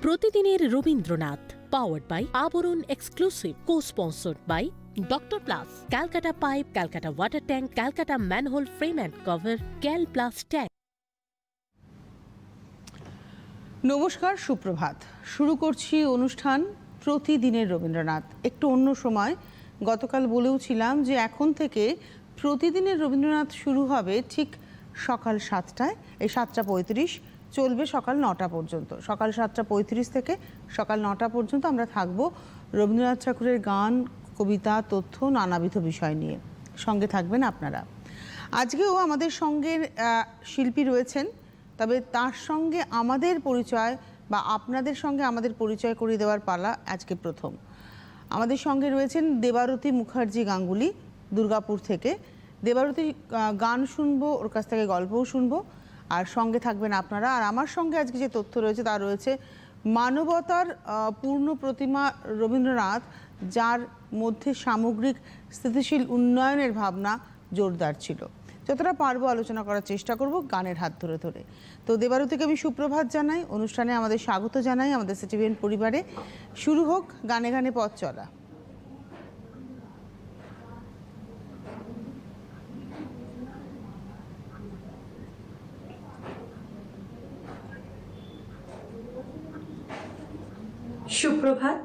প্রতিদিনের Rabindranath, powered by Abaran exclusive, co-sponsored by doctor plus, Calcutta pipe, Calcutta water tank, Calcutta manhole frame and cover, Cal plus tank. নমস্কার, সুপ্রভাত। শুরু করছি অনুষ্ঠান প্রতিদিনের রবীন্দ্রনাথ। একটু অন্য সময়, গতকাল বলেও ছিলাম যে এখন থেকে প্রতিদিনের রবীন্দ্রনাথ শুরু হবে ঠিক সকাল 7টায়, এই 7:35 চলবে সকাল 9টা পর্যন্ত। সকাল 7:35 থেকে সকাল 9টা পর্যন্ত আমরা থাকব রবীন্দ্রনাথ ঠাকুরের গান, কবিতা, তথ্য, নানাবিধ বিষয় নিয়ে। সঙ্গে থাকবেন আপনারা। আজকেও আমাদের সঙ্গে শিল্পী রয়েছেন, তবে তার সঙ্গে আমাদের পরিচয় বা আপনাদের সঙ্গে আমাদের পরিচয় করিয়ে দেওয়ার পালা আজকে প্রথম। আমাদের সঙ্গে রয়েছেন দেবারতী মুখার্জি গাঙ্গুলি, দুর্গাপুর থেকে। দেবারতী গান শুনবো, ওর কাছ থেকে গল্পও শুনবো, আর সঙ্গে থাকবেন আপনারা। আর আমার সঙ্গে আজকে যে তথ্য রয়েছে তা রয়েছে মানবতার পূর্ণ প্রতিমা রবীন্দ্রনাথ, যার মধ্যে সামগ্রিক স্থিতিশীল উন্নয়নের ভাবনা জোরদার ছিল। যতটা পারবো আলোচনা করার চেষ্টা করব গানের হাত ধরে ধরে। তো দেবারতীকে আমি সুপ্রভাত জানাই, অনুষ্ঠানে আমাদের স্বাগত জানাই আমাদের সিটিভিএন পরিবারে। শুরু হোক গানে গানে পথ চলা। সুপ্রভাত।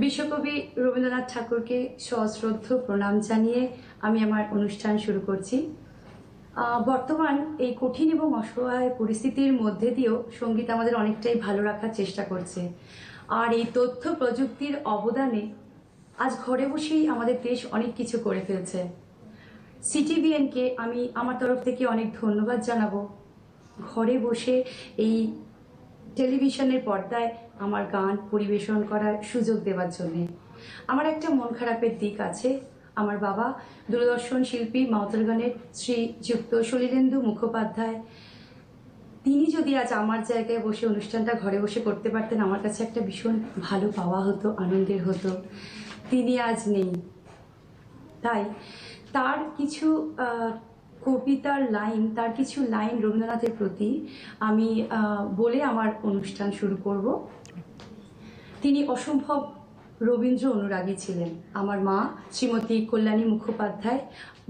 বিশ্বকবি রবীন্দ্রনাথ ঠাকুরকে সশ্রদ্ধ প্রণাম জানিয়ে আমি আমার অনুষ্ঠান শুরু করছি। বর্তমান এই কঠিন এবং অসহায় পরিস্থিতির মধ্যে দিয়েও সঙ্গীত আমাদের অনেকটাই ভালো রাখার চেষ্টা করছে। আর এই তথ্য প্রযুক্তির অবদানে আজ ঘরে বসেই আমাদের দেশ অনেক কিছু করে ফেলছে। সিটিভিএনকে আমি আমার তরফ থেকে অনেক ধন্যবাদ জানাবো, ঘরে বসে এই টেলিভিশনের পর্দায় আমার গান পরিবেশন করার সুযোগ দেওয়ার জন্যে। আমার একটা মন খারাপের দিক আছে। আমার বাবা দূরদর্শন শিল্পী মাউথর গানের শ্রীযুক্ত সলিলেন্দু মুখোপাধ্যায়, তিনি যদি আজ আমার জায়গায় বসে অনুষ্ঠানটা ঘরে বসে করতে পারতেন, আমার কাছে একটা ভীষণ ভালো পাওয়া হতো, আনন্দের হতো। তিনি আজ নেই, তাই তার কিছু কবিতার লাইন, তার কিছু লাইন রবীন্দ্রনাথের প্রতি আমি বলে আমার অনুষ্ঠান শুরু করব। তিনি অসম্ভব রবীন্দ্র অনুরাগী ছিলেন। আমার মা শ্রীমতী কল্যাণী মুখোপাধ্যায়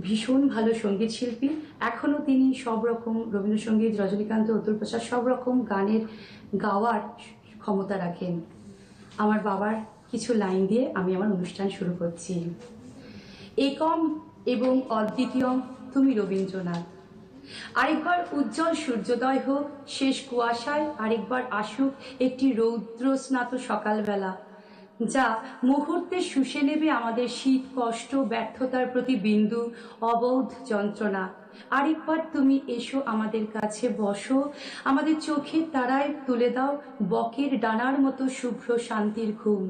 ভীষণ ভালো সঙ্গীত শিল্পী। এখনও তিনি সব রকম রবীন্দ্রসঙ্গীত, রজনীকান্ত, অতুল প্রসাদ সব রকম গানের গাওয়ার ক্ষমতা রাখেন। আমার বাবার কিছু লাইন দিয়ে আমি আমার অনুষ্ঠান শুরু করছি। একম এবং অদ্বিতীয়ম তুমি রবীন্দ্রনাথ। আরেকবার উজ্জ্বল সূর্যোদয় হোক শেষ কুয়াশায়, আরেকবার আসুক একটি রৌদ্রস্নাত সকালবেলা, যা মুহূর্তে শুষে নেবে আমাদের শীত, কষ্ট, ব্যর্থতার প্রতি বিন্দু, অবৌধ যন্ত্রণা। আরেকবার তুমি এসো আমাদের কাছে, বসো আমাদের চোখের তারায়, তুলে দাও বকের ডানার মতো শুভ্র শান্তির ঘুম।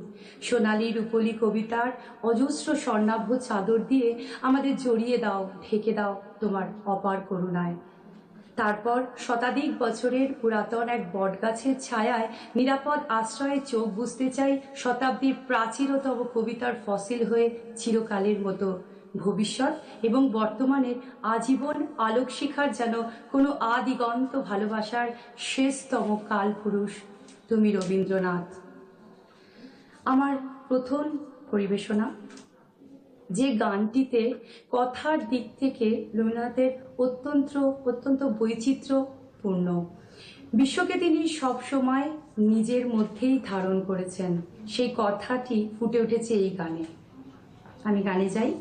সোনালী রূপলী কবিতার অজস্র স্বর্ণাভ চাদর দিয়ে আমাদের জড়িয়ে দাও, ঢেকে দাও তোমার অপার করুণায়। তারপর শতাধিক বছরের পুরাতন এক বটগাছের ছায়ায় নিরাপদ আশ্রয়ে চোখ বুঝতে চাই শতাব্দীর প্রাচীনতম কবিতার ফসিল হয়ে চিরকালের মতো। ভবিষ্যৎ এবং বর্তমানের আজীবন আলোক শিখার যেন কোনো আদিগন্ত ভালোবাসার শেষতম কালপুরুষ তুমি রবীন্দ্রনাথ। আমার প্রথম পরিবেশনা, যে গানটিতে কথার দিক থেকে রবীন্দ্রনাথের অত্যন্ত বৈচিত্র্যপূর্ণ। বিশ্বকে তিনি সবসময় নিজের মধ্যেই ধারণ করেছেন, সেই কথাটি ফুটে উঠেছে এই গানে। আমি গানে যাই।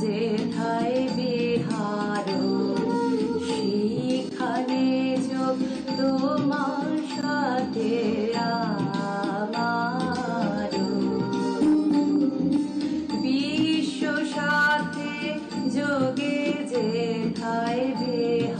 যেথায় বিহার সেখানে যোগ তোমার সাথে আমার, বিশ্ব সাথে যোগে যেথায় বিহার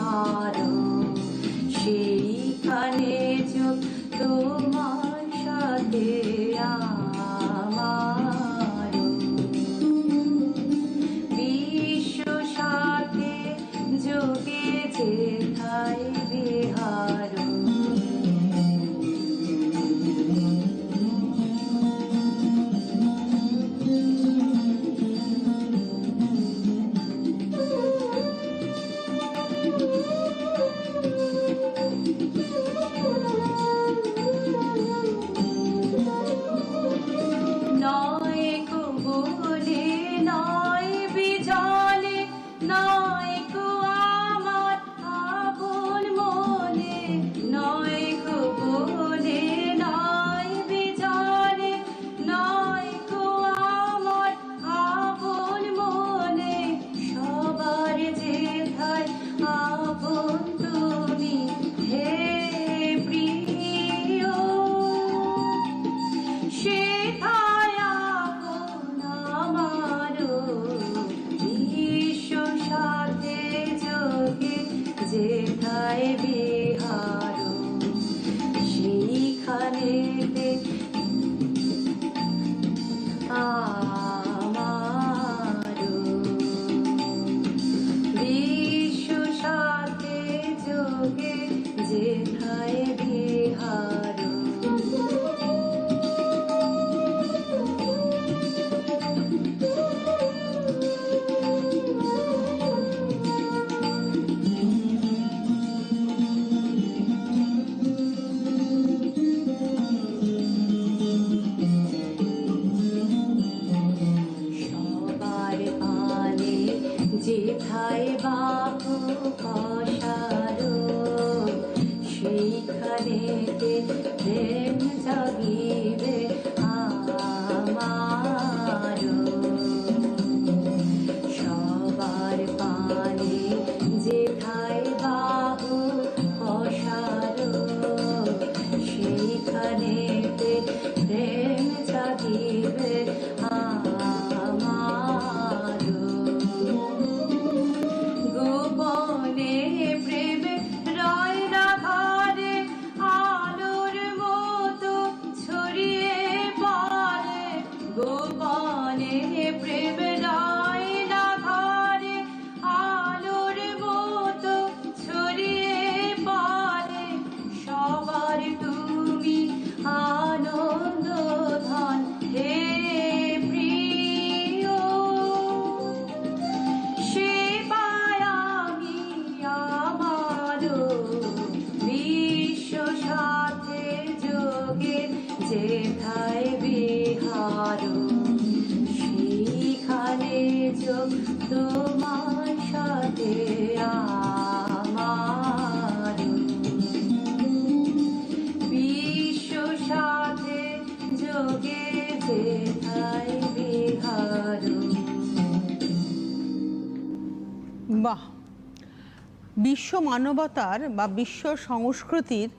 বিশ্ব মানবতার বা বিশ্ব সংস্কৃতির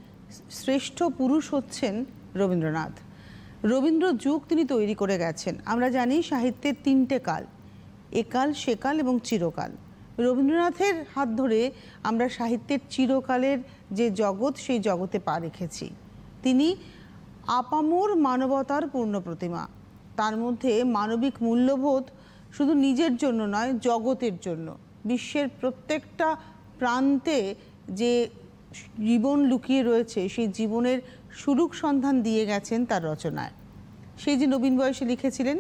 শ্রেষ্ঠ পুরুষ হচ্ছেন রবীন্দ্রনাথ। রবীন্দ্র যুগ তিনি তৈরি করে গেছেন। আমরা জানি সাহিত্যের তিনটে কাল, একাল, সেকাল এবং চিরকাল। রবীন্দ্রনাথের হাত ধরে আমরা সাহিত্যের চিরকালের যে জগৎ, সেই জগতে পা রেখেছি। তিনি আপামর মানবতার পূর্ণ প্রতিমা। তার মধ্যে মানবিক মূল্যবোধ শুধু নিজের জন্য নয়, জগতের জন্য। বিশ্বের প্রত্যেকটা প্রান্তে যে জীবন লুকিয়ে রয়েছে, সেই জীবনের সুরূপ সন্ধান দিয়ে গেছেন তার রচনায়। সেই যে নবীন বয়সে লিখেছিলেন,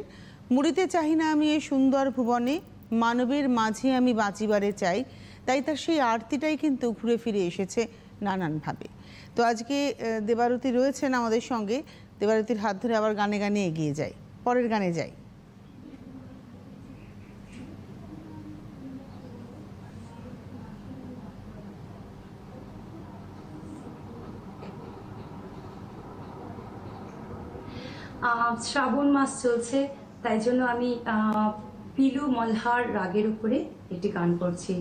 মরিতে চাহি না আমি এই সুন্দর ভুবনে, মানবের মাঝে আমি বাঁচিবারে চাই। তাই তার সেই আরতিটাই কিন্তু ঘুরে ফিরে এসেছে নানানভাবে। তো আজকে দেবারতী রয়েছেন আমাদের সঙ্গে। দেবারতীর হাত ধরে আবার গানে গানে এগিয়ে যাই, পরের গানে যাই। শ্রাবণ মাস চলছে, তাই জন্য আমি পিলু মলহার রাগের উপরে একটি গান করছি।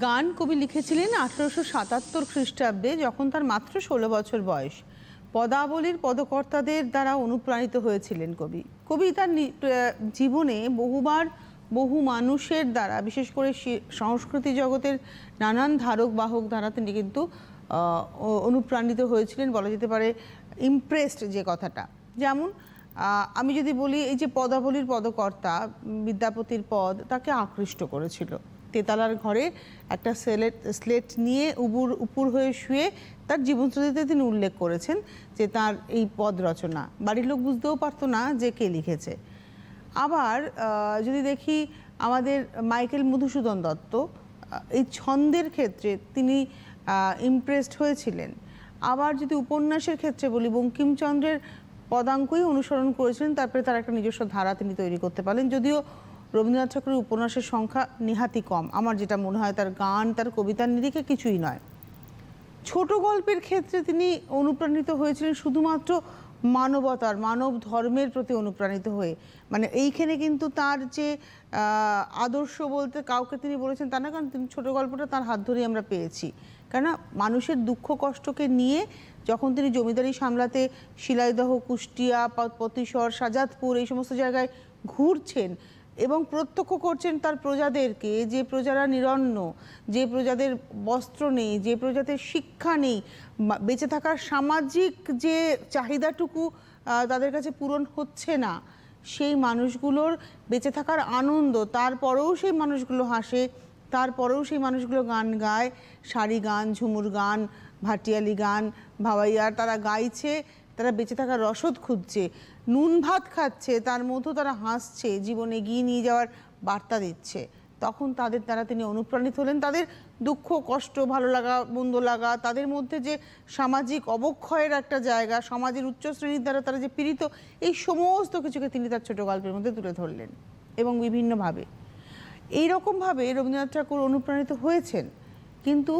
গান কবি লিখেছিলেন 1877 খ্রিস্টাব্দে, যখন তার মাত্র 16 বছর বয়স। পদাবলীর পদকর্তাদের দ্বারা অনুপ্রাণিত হয়েছিলেন কবি। কবি তার জীবনে বহুবার বহু মানুষের দ্বারা, বিশেষ করে সংস্কৃতি জগতের নানান ধারক বাহক দ্বারা তিনি কিন্তু অনুপ্রাণিত হয়েছিলেন, বলা যেতে পারে ইমপ্রেসড যে কথাটা। যেমন আমি যদি বলি, এই যে পদাবলীর পদকর্তা বিদ্যাপতির পদ তাকে আকৃষ্ট করেছিল। তেতালার ঘরে একটা স্লেট নিয়ে উপুর হয়ে শুয়ে তার জীবনচরিত্রে তিনি উল্লেখ করেছেন যে তার এই পদ রচনা। বাড়ির লোক বুঝতেও পারতো না যে কে লিখেছে। আবার যদি দেখি আমাদের মাইকেল মধুসূদন দত্ত, এই ছন্দের ক্ষেত্রে তিনি ইমপ্রেসড হয়েছিলেন। আবার যদি উপন্যাসের ক্ষেত্রে বলি, বঙ্কিমচন্দ্রের পদাঙ্কই অনুসরণ করেছিলেন, তারপরে তার একটা নিজস্ব ধারা তিনি তৈরি করতে পারলেন। যদিও রবীন্দ্রনাথ ঠাকুরের উপন্যাসের সংখ্যা নেহাতি কম, আমার যেটা মনে হয় তার গান, তার কবিতার নিরিখে কিছুই নয়। ছোট গল্পের ক্ষেত্রে তিনি অনুপ্রাণিত হয়েছিলেন শুধুমাত্র মানবতার, মানব ধর্মের প্রতি অনুপ্রাণিত হয়ে। মানে এইখানে কিন্তু তার যে আদর্শ বলতে কাউকে তিনি বলেছেন তা না, কারণ তিনি ছোট গল্পটা তার হাত ধরেই আমরা পেয়েছি। কেননা মানুষের দুঃখ কষ্টকে নিয়ে যখন তিনি জমিদারি সামলাতে শিলাইদহ, কুষ্টিয়া, পতিশর, শাজাদপুর এই সমস্ত জায়গায় ঘুরছেন এবং প্রত্যক্ষ করছেন তার প্রজাদেরকে, যে প্রজারা নিরন্ন, যে প্রজাদের বস্ত্র নেই, যে প্রজাদের শিক্ষা নেই, বেঁচে থাকার সামাজিক যে চাহিদাটুকু তাদের কাছে পূরণ হচ্ছে না, সেই মানুষগুলোর বেঁচে থাকার আনন্দ, তারপরেও সেই মানুষগুলো হাসে, তারপরেও সেই মানুষগুলো গান গায়, সারি গান, ঝুমুর গান, ভাটিয়ালি গান, ভাওয়াইয়ার তারা গাইছে, তারা বেঁচে থাকার রসদ খুঁজছে, নুন ভাত খাচ্ছে, তার মধ্যেও তারা হাসছে, জীবন এগিয়ে নিয়ে যাওয়ার বার্তা দিচ্ছে। তখন তাদের দ্বারা তিনি অনুপ্রাণিত হলেন। তাদের দুঃখ কষ্ট, ভালো লাগা মন্দ লাগা, তাদের মধ্যে যে সামাজিক অবক্ষয়ের একটা জায়গা, সমাজের উচ্চ শ্রেণীর দ্বারা তারা যে পীড়িত, এই সমস্ত কিছুকে তিনি তার ছোট গল্পের মধ্যে তুলে ধরলেন এবং বিভিন্নভাবে। এইরকমভাবে রবীন্দ্রনাথ ঠাকুর অনুপ্রাণিত হয়েছেন, কিন্তু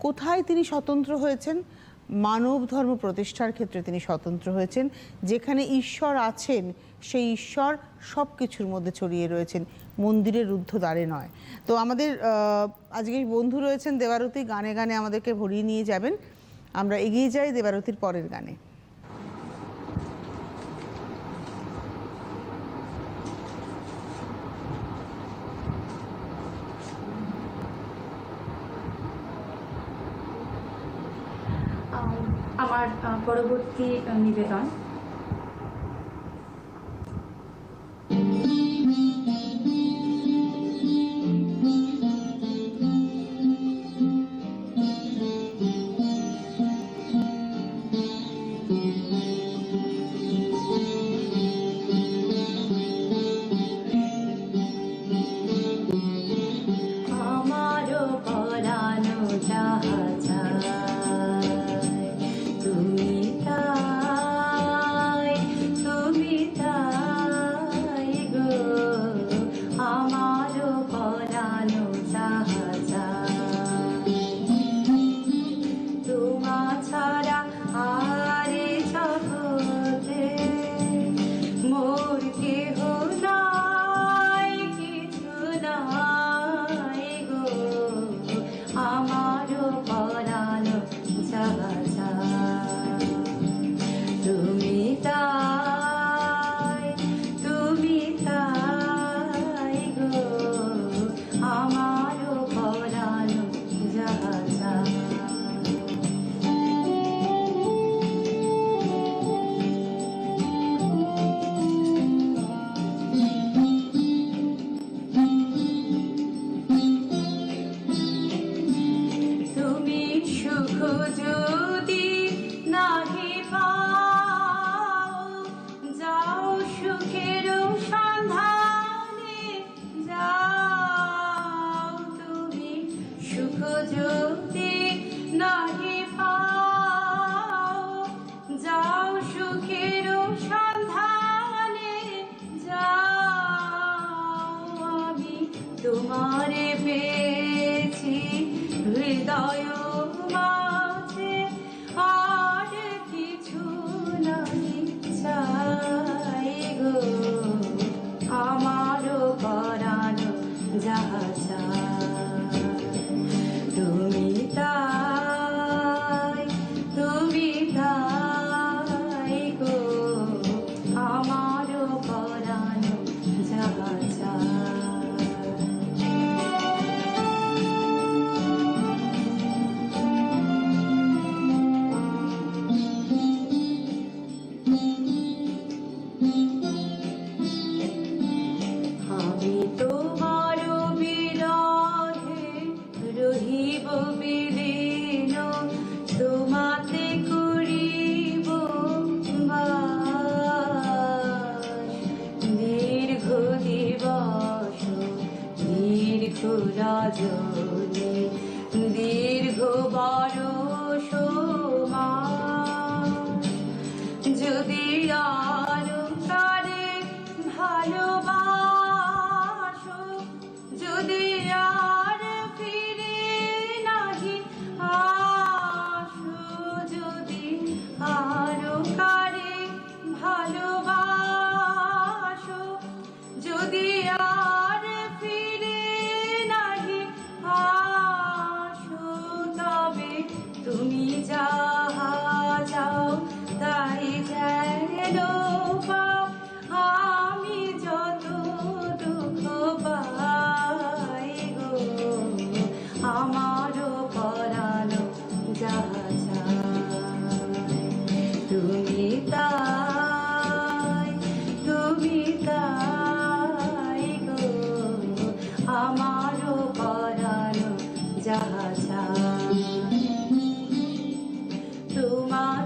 কোথায় তিনি স্বতন্ত্র হয়েছেন? মানব ধর্ম প্রতিষ্ঠার ক্ষেত্রে তিনি স্বতন্ত্র হয়েছেন। যেখানে ঈশ্বর আছেন, সেই ঈশ্বর সব কিছুর মধ্যে ছড়িয়ে রয়েছেন, মন্দিরের রুদ্ধ দ্বারে নয়। তো আমাদের আজকে বন্ধু রয়েছেন দেবারতী, গানে গানে আমাদেরকে ভরিয়ে নিয়ে যাবেন। আমরা এগিয়ে যাই দেবারতীর পরের গানে। আমার পরবর্তী নিবেদন তুমি তা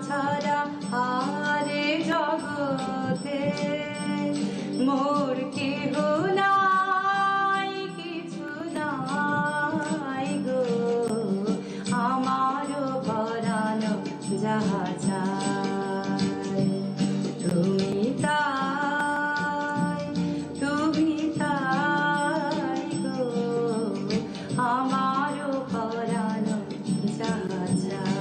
ছাড়া আরে জগতে মোর কেহ নাই, কিছু নাই গো, আমারও পরানো যাহা চায় তুমি তাই, তুমি তাই গো, আমারও পরানো যাহা চায়।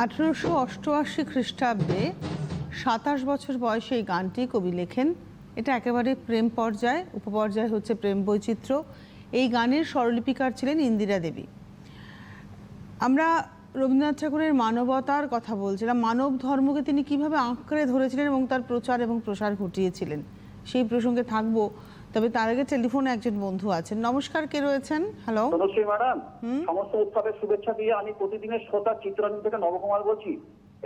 1888 খ্রিস্টাব্দে 27 বছর বয়সে এই গানটি কবি লেখেন। এটা একেবারে প্রেম পর্যায়, উপপর্যায় হচ্ছে প্রেম বৈচিত্র্য। এই গানের স্বরলিপিকার ছিলেন ইন্দিরা দেবী। আমরা রবীন্দ্রনাথ ঠাকুরের মানবতার কথা বলছিলাম, মানব ধর্মকে তিনি কিভাবে আঁকড়ে ধরেছিলেন এবং তার প্রচার এবং প্রসার ঘটিয়েছিলেন, সেই প্রসঙ্গে থাকবো। তবে তার আগে টেলিফোনে একজন বন্ধু আছেন। নমস্কার, কে রয়েছেন? হ্যালো তনুশ্রী ম্যাডাম, সমস্ত উৎসবের শুভেচ্ছা দিয়ে আমি প্রতিদিনের শ্রোতা চিত্রায়ণ থেকে নবকুমার বলছি,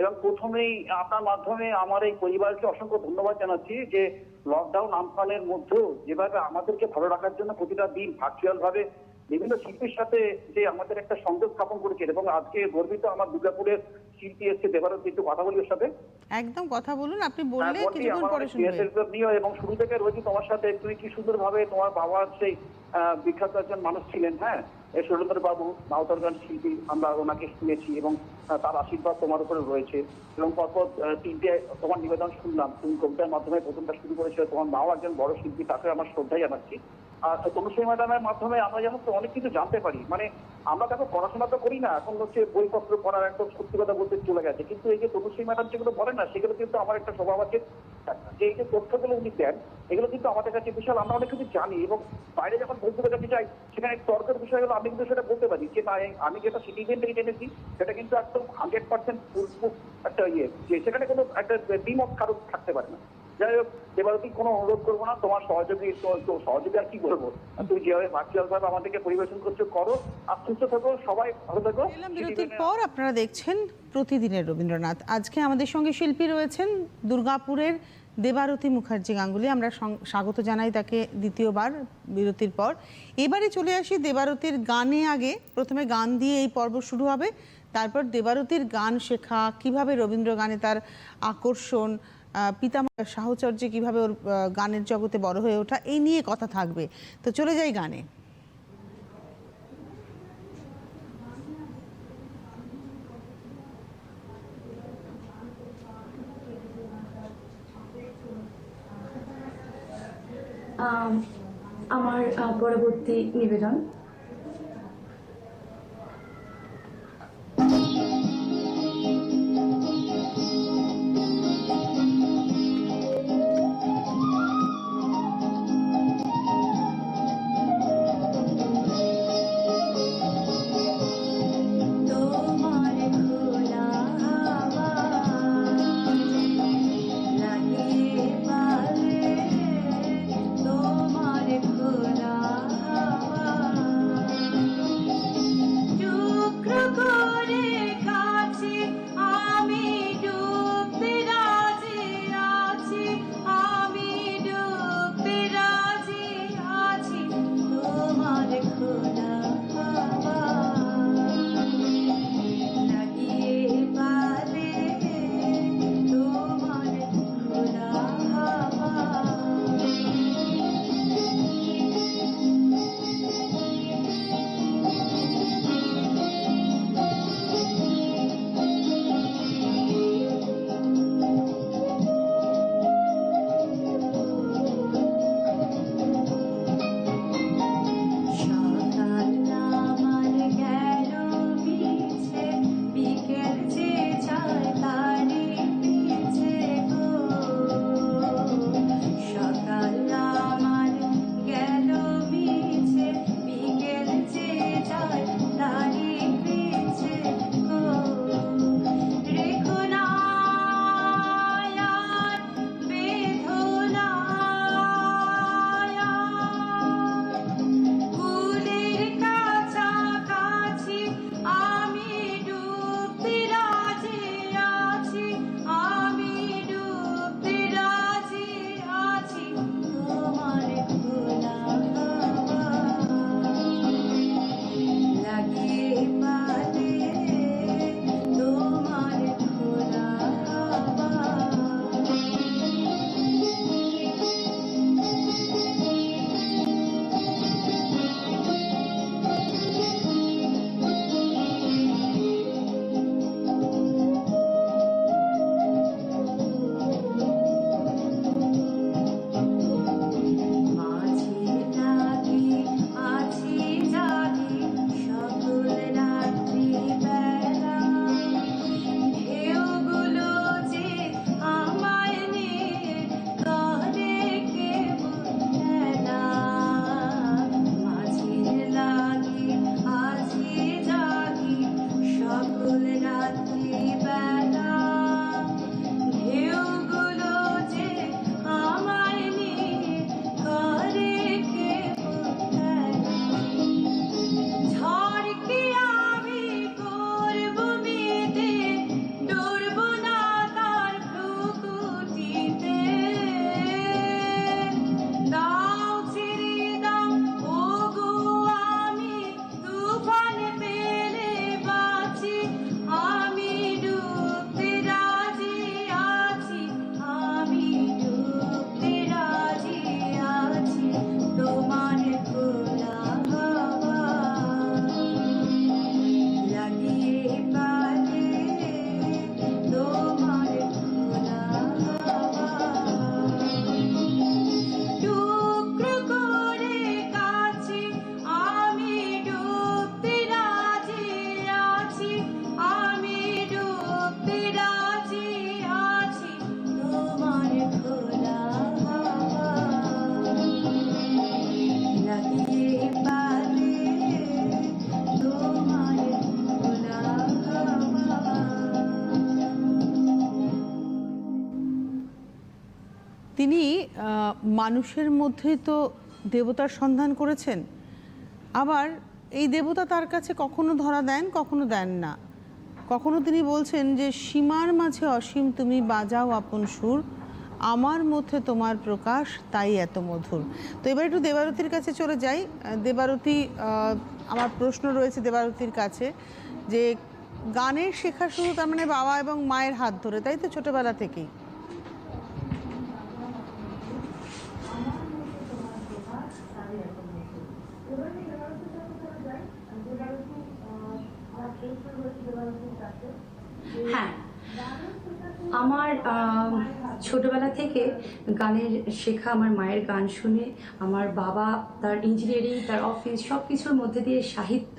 এবং প্রথমেই আপনার মাধ্যমে আমার এই পরিবারকে অসংখ্য ধন্যবাদ জানাচ্ছি যে লকডাউন আমফানের মধ্যেও যেভাবে আমাদেরকে ভালো রাখার জন্য প্রতিটা দিন ভার্চুয়াল ভাবে বিভিন্ন শিল্পীর সাথে যে আমাদের একটা সংযোগ স্থাপন করেছেন। এবং আজকে গর্বিত আমার দুর্গাপুরের শিল্পী এসছে দেবারতী, একটু কথা বলি ওর সাথে। একদম কথা বলুন, আপনি বললে কিছুক্ষণ পরে শুনবেন। এবং শুরু থেকে রয়েছি তোমার সাথে, তুমি কি সুন্দর ভাবে তোমার বাবা সেই বিখ্যাত একজন মানুষ ছিলেন, হ্যাঁ, এই সুরেন্দ্র বাবু মাওতার গান শিল্পী, আমরা ওনাকে শুনেছি এবং তার আশীর্বাদ তোমার উপরে রয়েছে। এবং পরপর তিনটে তোমার নিবেদন শুনলাম, তুমি কবিতার মাধ্যমে প্রথমটা শুরু করেছিল, তোমার মাও একজন বড় শিল্পী, তাকে আমার শ্রদ্ধা জানাচ্ছি। আর তনুশ্রী ম্যাডামের মাধ্যমে আমরা যেন তো অনেক কিছু জানতে পারি। মানে আমরা দেখো পড়াশোনা তো করি না, এখন হচ্ছে বইপত্র পড়ার একদম সত্যি কথা বলতে চলে গেছে, কিন্তু এই যে তনুশ্রী ম্যাডাম যেগুলো বলেন না, সেগুলো কিন্তু আমার একটা স্বভাব আছে, যে এই যে তথ্যগুলো উনি দেন এগুলো কিন্তু আমাদের কাছে বিশাল, আমরা অনেক কিছু জানি। এবং বাইরে যখন বন্ধুদের কাছে যাই সেখানে তর্কের বিষয়গুলো আমি কিন্তু সেটা বলতে পারি যে না, আমি যেটা সিটিজেন থেকে জেনেছি সেটা কিন্তু একদম 100% ফুলপ্রুফ একটা ইয়ে, যে সেখানে কোনো একটা দ্বিমত কারো থাকতে পারে না। যাই হোক, দেবারতী কোনো অনুরোধ করবো না, তোমার সহযোগী সহযোগী আর কি বলবো, তুমি যেভাবে ভার্চুয়াল ভাবে আমাদেরকে পরিবেশন করছো করো, আর সুস্থ থাকো, সবাই ভালো থাকো। বিরতির পর আপনারা দেখছেন প্রতিদিনের রবীন্দ্রনাথ। আজকে আমাদের সঙ্গে শিল্পী রয়েছেন দুর্গাপুরের দেবারতী মুখার্জি গাঙ্গুলি। আমরা স্বাগত জানাই তাকে দ্বিতীয়বার বিরতির পর। এবারে চলে আসি দেবারতীর গানে। আগে প্রথমে গান দিয়ে এই পর্ব শুরু হবে, তারপর দেবারতীর গান শেখা, কিভাবে রবীন্দ্র গানে তার আকর্ষণ, পিতামাতার সাহচর্যে কিভাবে ওর গানের জগতে বড় হয়ে ওঠা, এই নিয়ে কথা থাকবে। তো চলে যাই গানে। আমার পরবর্তী নিবেদন তোমার খোলা তিনি মানুষের মধ্যেই তো দেবতার সন্ধান করেছেন, আবার এই দেবতা তার কাছে কখনো ধরা দেন কখনো দেন না। কখনো তিনি বলছেন যে সীমার মাঝে অসীম তুমি বাজাও আপন সুর, আমার মধ্যে তোমার প্রকাশ তাই এত মধুর। তো এবার একটু দেবারতির কাছে চলে যাই। দেবারতী, আমার প্রশ্ন রয়েছে দেবারতির কাছে যে গানের শেখা শুরু তার মানে বাবা এবং মায়ের হাত ধরে, তাই তো, ছোটবেলা থেকেই? হ্যাঁ, আমার ছোটবেলা থেকে গানের শেখা, আমার মায়ের গান শুনে আমার বাবা তার ইঞ্জিনিয়ারিং, তার অফিস, সব কিছুর মধ্যে দিয়ে সাহিত্য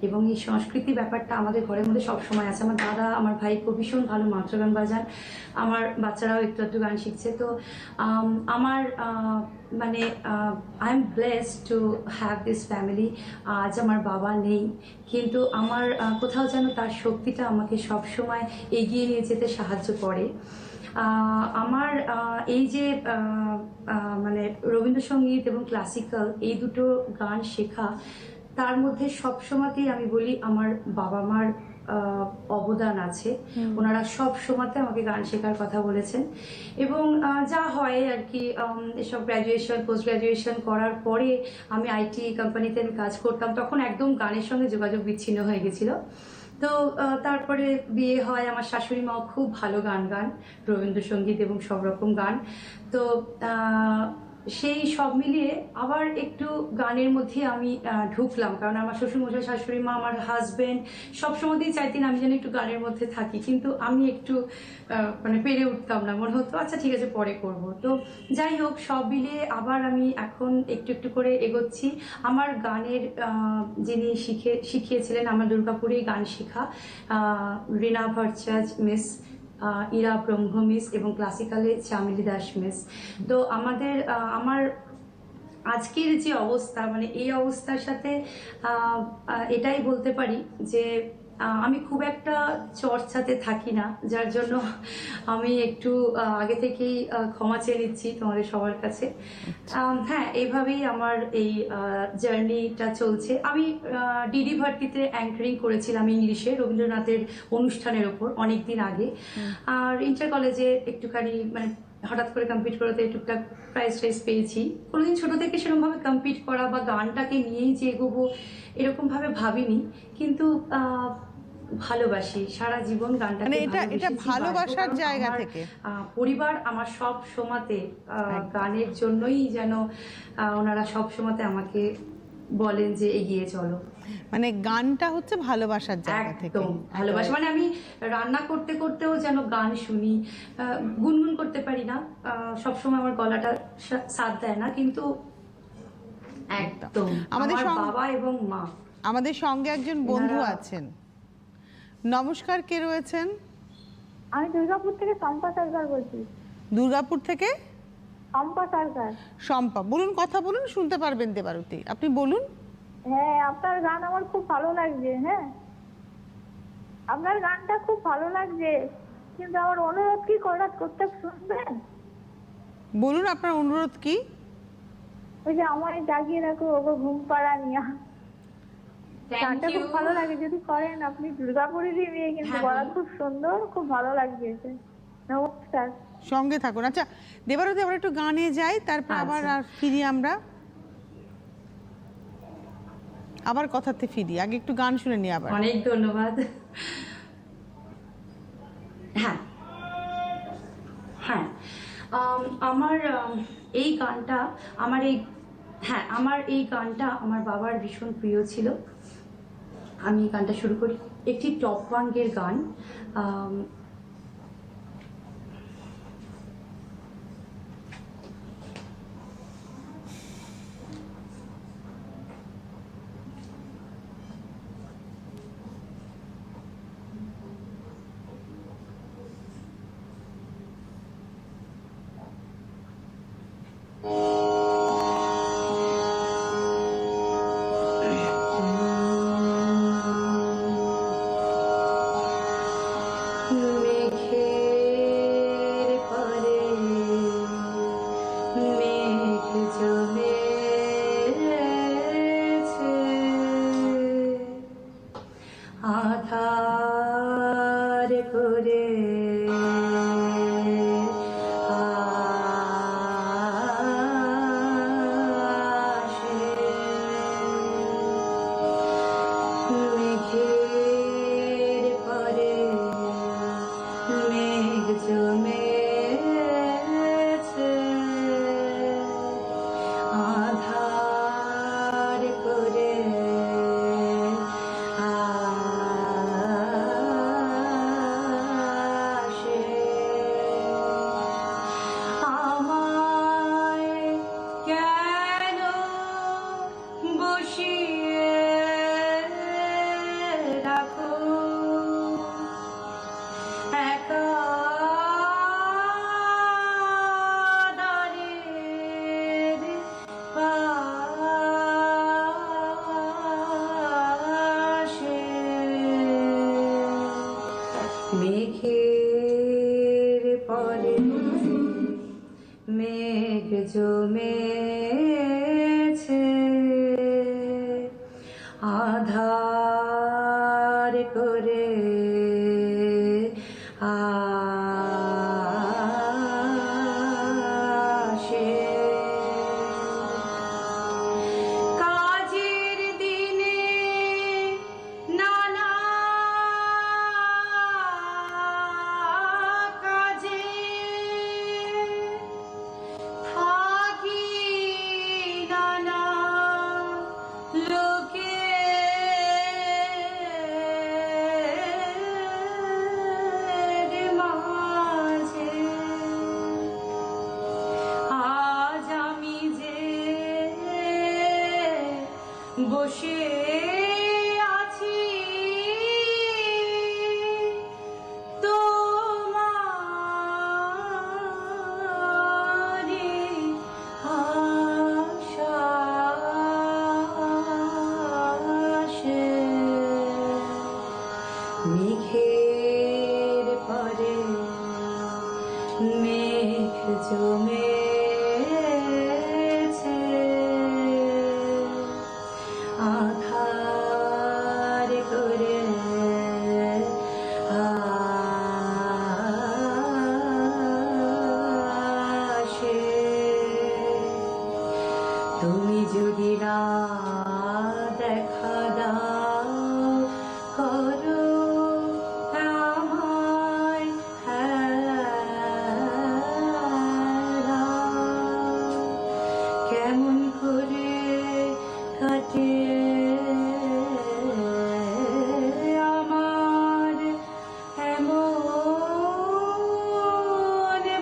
এবং এই সংস্কৃতি ব্যাপারটা আমাদের ঘরের মধ্যে সবসময় আছে। আমার দাদা, আমার ভাইপো ভীষণ ভালো মাত্রাগান বাজান, আমার বাচ্চারাও একটু একটু গান শিখছে। তো আমার মানে I am blessed to have this family. আজ আমার বাবা নেই, কিন্তু আমার কোথাও যেন তার শক্তিটা আমাকে সবসময় এগিয়ে নিয়ে যেতে সাহায্য করে। আমার এই যে মানে রবীন্দ্রসঙ্গীত এবং ক্লাসিক্যাল এই দুটো গান শেখা, তার মধ্যে সবসময়তেই আমি বলি আমার বাবা মার অবদান আছে। ওনারা সব সময়তে আমাকে গান শেখার কথা বলেছেন। এবং যা হয় আর কি, এসব গ্র্যাজুয়েশন, পোস্ট গ্র্যাজুয়েশন করার পরে আমি আইটি কোম্পানিতে আমি কাজ করতাম, তখন একদম গানের সঙ্গে যোগাযোগ বিচ্ছিন্ন হয়ে গেছিল। তো তারপরে বিয়ে হয়, আমার শাশুড়ি মাও খুব ভালো গান গান, রবীন্দ্রসঙ্গীত এবং সব রকম গান। তো সেই সব মিলিয়ে আবার একটু গানের মধ্যে আমি ঢুকলাম, কারণ আমার শ্বশুরমশাই, শাশুড়ি মা, আমার হাজবেন্ড সবসময়তেই চাইতেন আমি যেন একটু গানের মধ্যে থাকি, কিন্তু আমি একটু মানে পেরে উঠতাম না, মনে হতো আচ্ছা ঠিক আছে পরে করব। তো যাই হোক, সব মিলিয়ে আবার আমি এখন একটু একটু করে এগোচ্ছি। আমার গানের যিনি শিখিয়েছিলেন, আমার দুর্গাপুরেই গান শেখা, রিনা ভট্টাচার্য মিস, ইরা ব্রহ্ম মিস, এবং ক্লাসিক্যালে চামেলি দাস মিস। তো আমার আজকের যে অবস্থা, মানে এই অবস্থার সাথে এটাই বলতে পারি যে আমি খুব একটা চর্চাতে থাকি না, যার জন্য আমি একটু আগে থেকেই ক্ষমা চেয়ে নিচ্ছি তোমাদের সবার কাছে। হ্যাঁ, এইভাবেই আমার এই জার্নিটা চলছে। আমি ডিডি ভারতীতে অ্যাঙ্কারিং করেছিলাম ইংলিশে রবীন্দ্রনাথের অনুষ্ঠানের ওপর অনেকদিন আগে। আর ইন্টার কলেজে একটুখানি মানে হঠাৎ করে কম্পিট করতে টুকটাক প্রাইজ টাইজ পেয়েছি। কোনোদিন ছোট থেকে সেরকমভাবে কম্পিট করা বা গানটাকে নিয়েই যে এগোবো এরকমভাবে ভাবিনি, কিন্তু ভালোবাসি সারা জীবন গানটাকে। মানে এটা ভালোবাসার জায়গা থেকে পরিবার আমার সব সময়তে গানের জন্যই যেন ওনারা সব সময়তে আমাকে বলেন যে এগিয়ে চলো। মানে গানটা হচ্ছে ভালোবাসার জায়গা থেকে, একদম ভালোবাসা। মানে আমি রান্না করতে করতেও যেন গান শুনি, গুনগুন করতে পারি না, সবসময় আমার গলাটা সাথ দেয় না, কিন্তু একদম আমাদের বাবা এবং মা। আমাদের সঙ্গে একজন বন্ধু আছেন, নমস্কার, কে রয়েছেন? আমি দুর্গাপুর থেকে শম্পা সরকার বলছি। দুর্গাপুর থেকে শম্পা সরকার। শম্পা, বলুন, কথা বলুন, শুনতে পারবেন দেবারতী, আপনি বলুন। হ্যাঁ, আপনার গান আমার খুব ভালো লাগছে। হ্যাঁ, আপনার গানটা খুব ভালো লাগছে, কিন্তু আমার অনুরোধ কি করতে শুনবেন? বলুন, আপনার অনুরোধ কি? ওই যে আমায় জাগিয়ে রাখো ওগো ঘুম পাড়া নিয়া, গানটা খুব ভালো লাগে, যদি করেন। আপনি দুর্গাপুরেরই মেয়ে, কিন্তু গলা খুব সুন্দর, খুব ভালো লাগছে। নমস্কার, সঙ্গে থাকুন। আচ্ছা দেবারতী, আমরা একটু গানে যাই, তারপর আবার ফিরি, আমরা আবার কথাতে ফিরি, আগে একটু গান শুনে নিই আবার। অনেক ধন্যবাদ। হ্যাঁ হ্যাঁ, আমার এই গানটা আমার বাবার ভীষণ প্রিয় ছিল। আমি গানটা শুরু করি, একটি টপ ওয়াঙ্গের গান। আধার করে মেঘের পরে মেঘ জমেছে, আধার করে আসে। আমায় কেন বসিয়ে রাখো একা দ্বারের পাশে। মেঘের পরে মেঘ জমেছে, আধার করে আসে। কাজের দিনে নানা কাজে থাকি নানা লোকের মাঝে। আজ আমি যে বসে আছি তোমারি আশাসে। মেঘের পরে মেঘ জমেছে, আধার করে আসে। তুমি যদি না দেখা দাও করো আমায় হেরা, কেমন করে কাটে আমার এমন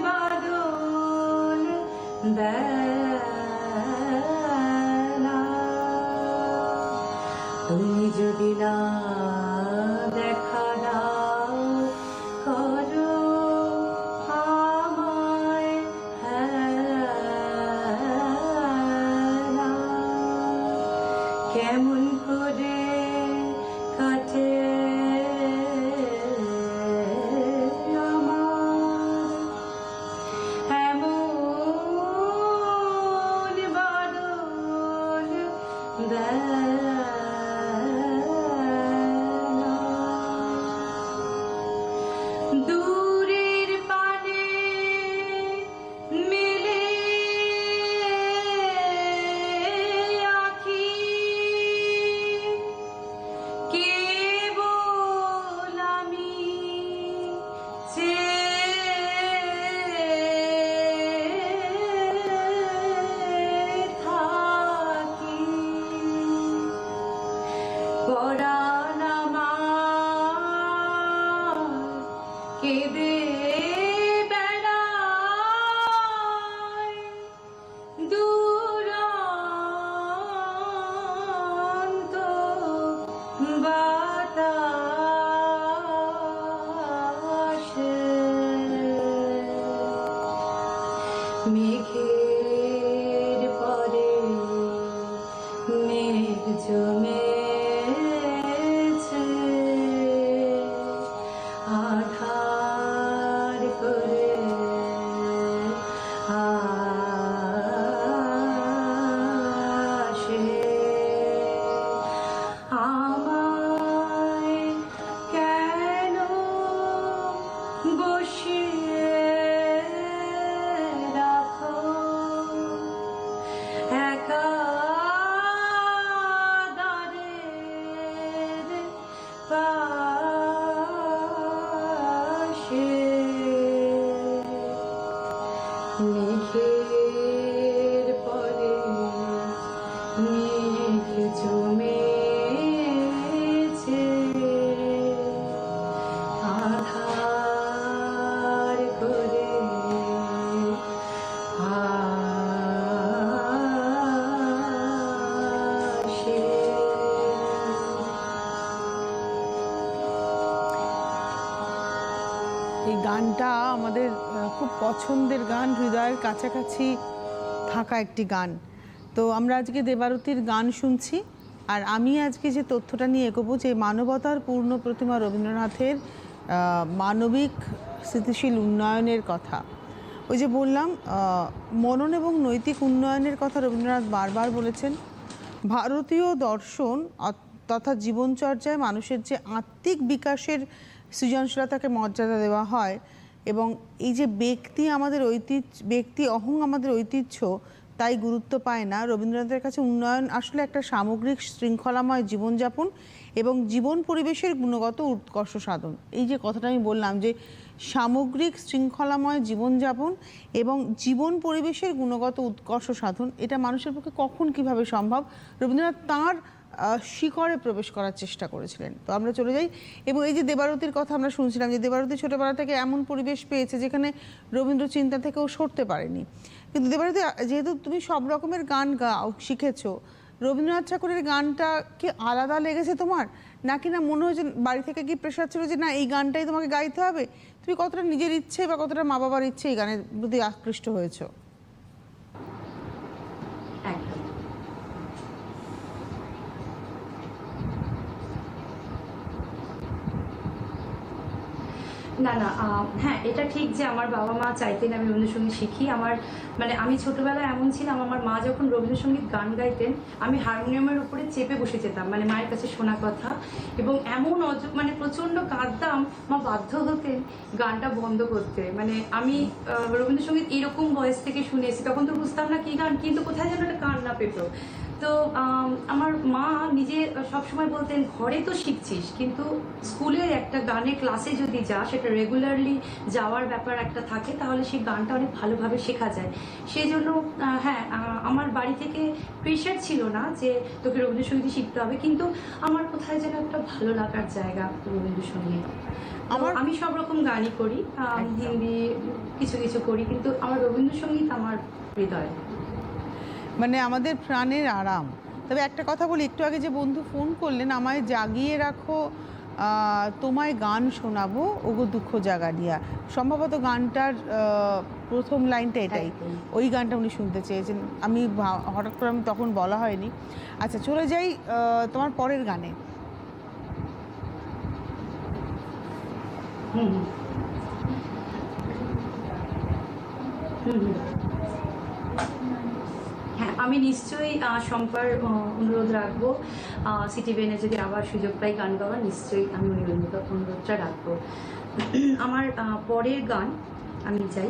বাদল বেলা। তুমি যদি না দেখা দাও করো আমায় হেরা, কেমন করে কাটে আমার এমন বাদল বেলা। দূরের পানে মেলে আঁখি, কেবল আমি চেয়ে থাকি। পরাণ আমার কেঁদে বেড়ায় দুরন্ত বাতাসে। মেঘের পরে মেঘ জমেছে, আধার করে আসে। আমায় এই গানটা আমাদের খুব পছন্দের গান, হৃদয়ের কাছাকাছি থাকা একটি গান। তো আমরা আজকে দেবারতীর গান শুনছি, আর আমি আজকে যে তথ্যটা নিয়ে এগোবো যে মানবতার পূর্ণ প্রতিমা রবীন্দ্রনাথের মানবিক স্থিতিশীল উন্নয়নের কথা। ওই যে বললাম, মনন এবং নৈতিক উন্নয়নের কথা রবীন্দ্রনাথ বারবার বলেছেন। ভারতীয় দর্শন তথা জীবনচর্যায় মানুষের যে আত্মিক বিকাশের সৃজনশীলতাকে মর্যাদা দেওয়া হয়, এবং এই যে ব্যক্তি আমাদের ঐতিহ্য, ব্যক্তি অহং আমাদের ঐতিহ্য, তাই গুরুত্ব পায় না। রবীন্দ্রনাথের কাছে উন্নয়ন আসলে একটা সামগ্রিক শৃঙ্খলাময় জীবনযাপন এবং জীবন পরিবেশের গুণগত উৎকর্ষ সাধন। এই যে কথাটা আমি বললাম যে সামগ্রিক শৃঙ্খলাময় জীবনযাপন এবং জীবন পরিবেশের গুণগত উৎকর্ষ সাধন, এটা মানুষের পক্ষে কখন কিভাবে সম্ভব, রবীন্দ্রনাথ তাঁর শিকড়ে প্রবেশ করার চেষ্টা করেছিলেন। তো আমরা চলে যাই, এবং এই যে দেবারতীর কথা আমরা শুনছিলাম যে দেবারতী ছোটোবেলা থেকে এমন পরিবেশ পেয়েছে যেখানে রবীন্দ্র চিন্তা থেকেও সরতে পারেনি। কিন্তু দেবারতী, যেহেতু তুমি সব রকমের গান গাও, শিখেছো, রবীন্দ্রনাথ ঠাকুরের গানটা কি আলাদা লেগেছে তোমার, নাকি না মনে হয়েছে বাড়ি থেকে কি প্রেশার ছিল যে না এই গানটাই তোমাকে গাইতে হবে? তুমি কতটা নিজের ইচ্ছে বা কতটা মা বাবার ইচ্ছে এই গানের প্রতি আকৃষ্ট হয়েছো? একদম। না না, হ্যাঁ এটা ঠিক যে আমার বাবা মা চাইতেন আমি রবীন্দ্রসঙ্গীত শিখি। আমার মানে আমি ছোটবেলায় এমন ছিলাম, আমার মা যখন রবীন্দ্রসঙ্গীত গান গাইতেন আমি হারমোনিয়ামের উপরে চেপে বসে যেতাম, মানে মায়ের কাছে শোনা কথা, এবং এমন মানে প্রচণ্ড কাঁদতাম, মা বাধ্য হতেন গানটা বন্ধ করতে। মানে আমি রবীন্দ্রসঙ্গীত এরকম ভয়েস থেকে শুনেছি, তখন তো বুঝতাম না কী গান, কিন্তু কোথায় যেন একটা কান্না পেত। তো আমার মা নিজে সবসময় বলতেন ঘরে তো শিখছিস, কিন্তু স্কুলের একটা গানের ক্লাসে যদি যা, সেটা রেগুলারলি যাওয়ার ব্যাপার একটা থাকে, তাহলে সেই গানটা অনেক ভালোভাবে শেখা যায়। সেই জন্য হ্যাঁ, আমার বাড়ি থেকে প্রেশার ছিল না যে তোকে রবীন্দ্রসঙ্গীত শিখতে হবে, কিন্তু আমার কোথায় যেন একটা ভালো লাগার জায়গা রবীন্দ্রসঙ্গীত। আমি সব রকম গানই করি, হিন্দি কিছু কিছু করি, কিন্তু আমার রবীন্দ্রসঙ্গীত আমার হৃদয়, মানে আমাদের প্রাণের আরাম। তবে একটা কথা বলি, একটু আগে যে বন্ধু ফোন করলেন, আমায় জাগিয়ে রাখো তোমায় গান শোনাবো ওগো দুঃখ জাগানিয়া, সম্ভবত গানটার প্রথম লাইনটা এটাই, ওই গানটা উনি শুনতে চেয়েছেন। আমি হঠাৎ করে আমি তখন বলা হয়নি। আচ্ছা চলে যাই তোমার পরের গানে। হ্যাঁ, আমি নিশ্চয়ই শম্পার অনুরোধ রাখবো, সিটি বেনে যদি আবার সুযোগ পাই গান গাওয়ার, নিশ্চয়ই আমি অনুরোধটা রাখবো। আমার পরের গান আমি চাই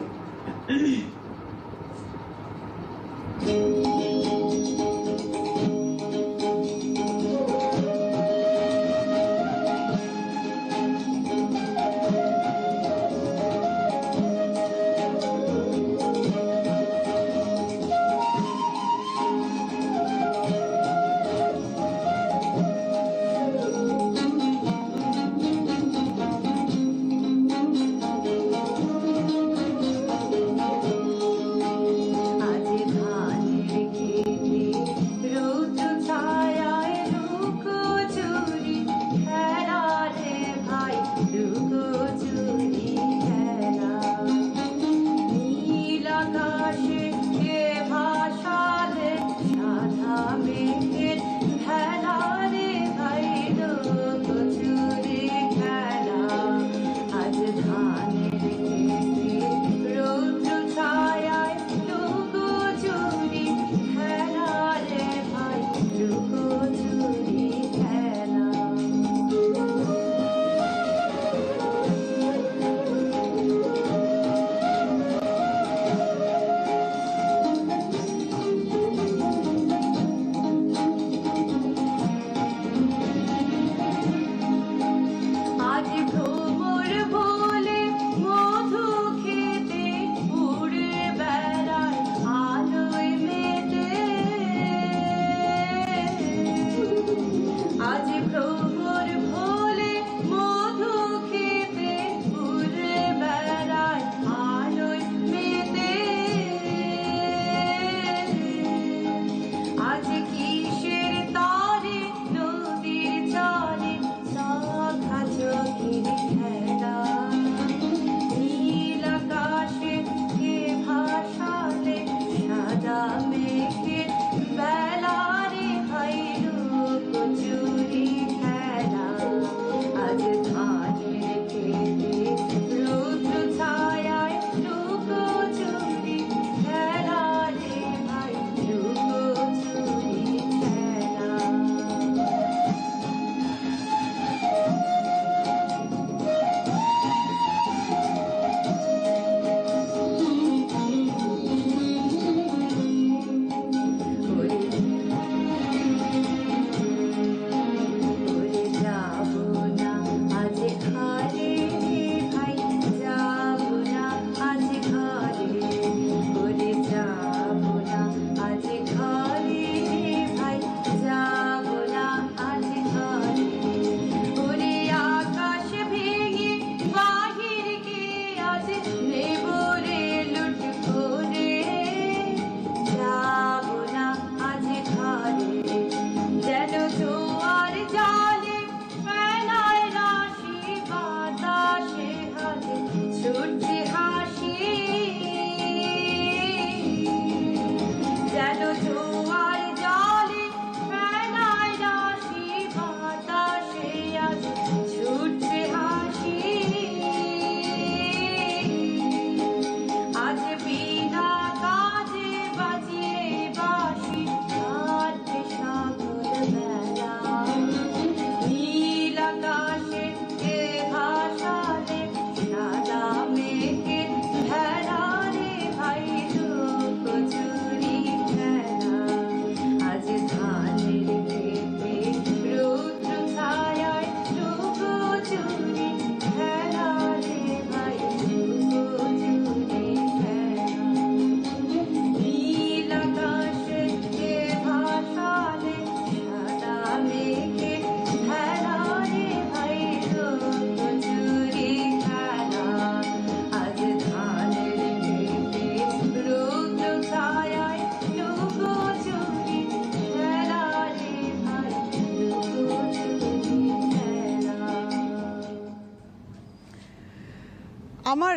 আমার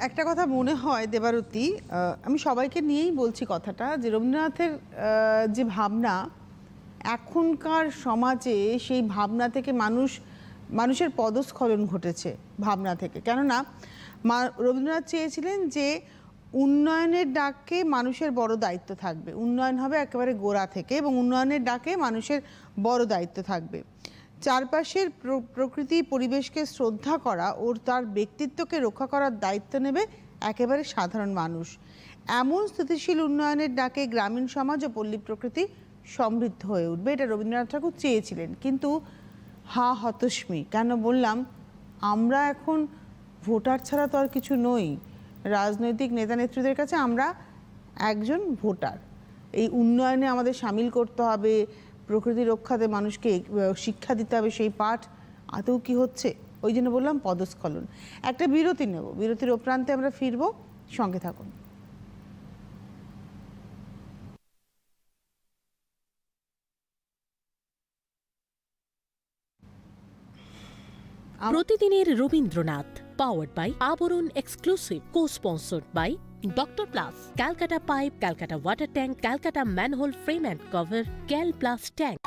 একটা কথা মনে হয় দেবারতী, আমি সবাইকে নিয়েই বলছি কথাটা, যে রবীন্দ্রনাথের যে ভাবনা, এখনকার সমাজে সেই ভাবনা থেকে মানুষের পদস্খলন ঘটেছে ভাবনা থেকে। কেননা রবীন্দ্রনাথ চেয়েছিলেন যে উন্নয়নের ডাকে মানুষের বড় দায়িত্ব থাকবে, উন্নয়ন হবে একেবারে গোড়া থেকে, এবং উন্নয়নের ডাকে মানুষের বড় দায়িত্ব থাকবে। চারপাশের প্রকৃতি পরিবেশকে শ্রদ্ধা করা ও তার ব্যক্তিত্বকে রক্ষা করার দায়িত্ব নেবে একেবারে সাধারণ মানুষ। এমন স্থিতিশীল উন্নয়নের ডাকে গ্রামীণ সমাজ ও পল্লী প্রকৃতি সমৃদ্ধ হয়ে উঠবে, এটা রবীন্দ্রনাথ ঠাকুর চেয়েছিলেন। কিন্তু হতস্মি কেন বললাম, আমরা এখন ভোটার ছাড়া তো আর কিছু নই। রাজনৈতিক নেতা নেত্রীদের কাছে আমরা একজন ভোটার। এই উন্নয়নে আমাদের সামিল করতে হবে, প্রকৃতি রক্ষাতে মানুষকে শিক্ষা দিতে হবে, সেই পাঠ আদৌ কি হচ্ছে? ওই জন্য বললাম পদস্খলন। একটা বিরতি নেব, বিরতির প্রান্তে আমরা ফিরব, সঙ্গে থাকুন। প্রতিদিনের Rabindranath powered by Abaran exclusive, co sponsored by doctor plus, Calcutta pipe, Calcutta water tank, Calcutta manhole frame and cover, Cal plus tank.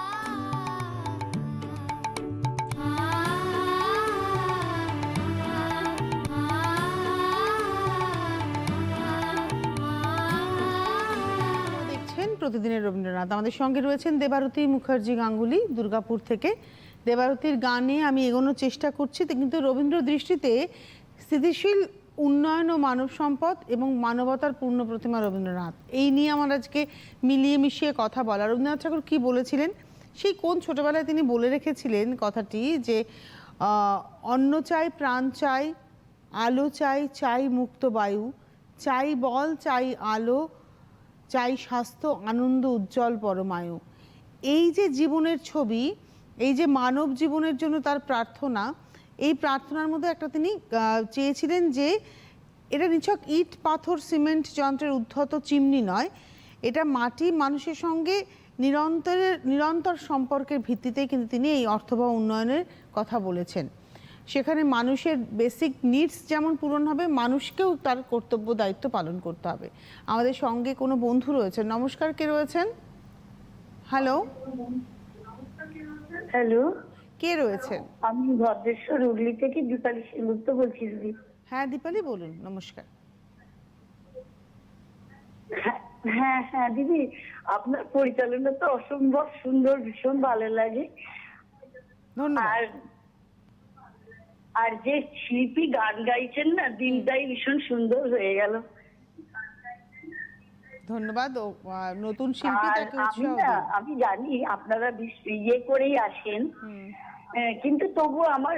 দেখছেন প্রতিদিনের রবীন্দ্রনাথ। আমাদের সঙ্গে রয়েছেন দেবারতী মুখার্জি গাঙ্গুলি দুর্গাপুর থেকে। দেবারতীর গানে আমি এগোনোর চেষ্টা করছি, কিন্তু রবীন্দ্র দৃষ্টিতে স্থিতিশীল উন্নয়ন ও মানব সম্পদ এবং মানবতার পূর্ণ প্রতিমা রবীন্দ্রনাথ, এই নিয়ে আমার আজকে মিলিয়ে মিশিয়ে কথা বলা। রবীন্দ্রনাথ ঠাকুর কী বলেছিলেন, সেই কোন ছোটবেলায় তিনি বলে রেখেছিলেন কথাটি, যে অন্ন চাই, প্রাণ চাই, আলো চাই, চাই মুক্ত বায়ু, চাই বল, চাই আলো, চাই স্বাস্থ্য, আনন্দ, উজ্জ্বল পরমায়ু। এই যে জীবনের ছবি, এই যে মানব জীবনের জন্য তার প্রার্থনা, এই প্রার্থনার মধ্যে একটা তিনি চেয়েছিলেন যে এটা নিছক ইট পাথর সিমেন্ট যন্ত্রের উদ্ধত চিমনি নয়, এটা মাটি মানুষের সঙ্গে নিরন্তর সম্পর্কের ভিত্তিতেই কিন্তু তিনি এই অর্থবহ উন্নয়নের কথা বলেছেন। সেখানে মানুষের বেসিক নিডস যেমন পূরণ হবে, মানুষকেও তার কর্তব্য দায়িত্ব পালন করতে হবে। আমাদের সঙ্গে কোনো বন্ধু রয়েছেন। নমস্কার, কে রয়েছেন? হ্যালো হ্যালো, কে রয়েছেন? আমি ভদ্রেশ্বর হুগলি থেকে দীপালি সেনগুপ্ত বলছি দিদি। হ্যাঁ দীপালি, বলুন। নমস্কার। হ্যাঁ হ্যাঁ দিদি, আপনার পরিচালনা তো অসম্ভব সুন্দর, ভীষণ ভালো লাগে। ধন্যবাদ। আর যে শিল্পী গান গাইছেন না, দিনটাই ভীষণ সুন্দর হয়ে গেল। ধন্যবাদ। নতুন শিল্পী, তাকে উৎসাহ দিন। আমি জানি আপনারা ইয়ে করেই আসেন, কিন্তু তবু আমার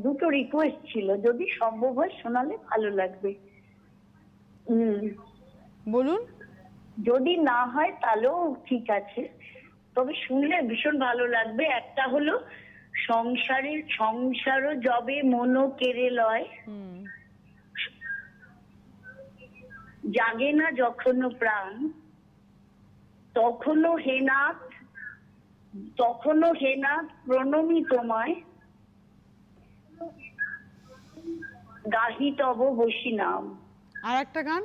দুটো রিকোয়েস্ট ছিল, যদি সম্ভব হয় শোনালে ভালো লাগবে। বলুন। যদি না হয় তাহলেও ঠিক আছে, তবে শুনলে ভীষণ ভালো লাগবে। একটা হলো সংসার যবে মনো কেড়ে লয়, জাগে না যখনো প্রাণ, তখনো হে নাথ প্রণমী তোমায়, গাহি তব বসি নাম। আর একটা গান?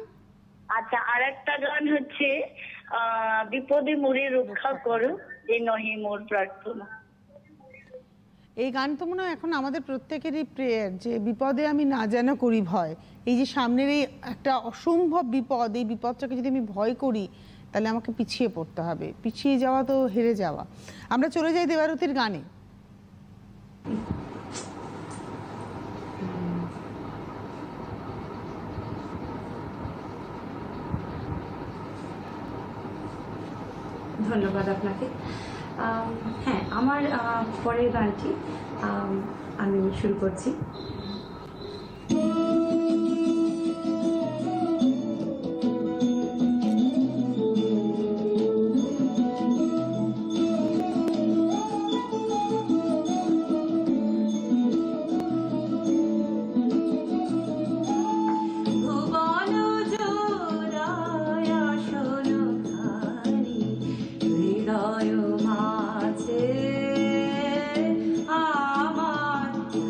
আচ্ছা, আর একটা গান হচ্ছে বিপদে মোরে রক্ষা করো, এ নহে মোর প্রার্থনা। এই গান তো মনে হয় এখন আমাদের প্রত্যেকেরই প্রেয়ার, যে বিপদে আমি না যেন করি ভয়। এই যে সামনের এই একটা অসম্ভব বিপদ, এই বিপদটাকে যদি আমি ভয় করি তাহলে আমাকে পিছিয়ে পড়তে হবে। পিছিয়ে যাওয়া তো হেরে যাওয়া। আমরা চলে যাই দেবারতীর গানে। ধন্যবাদ আপনাকে। হ্যাঁ, আমার পরের গানটি আমি শুরু করছি।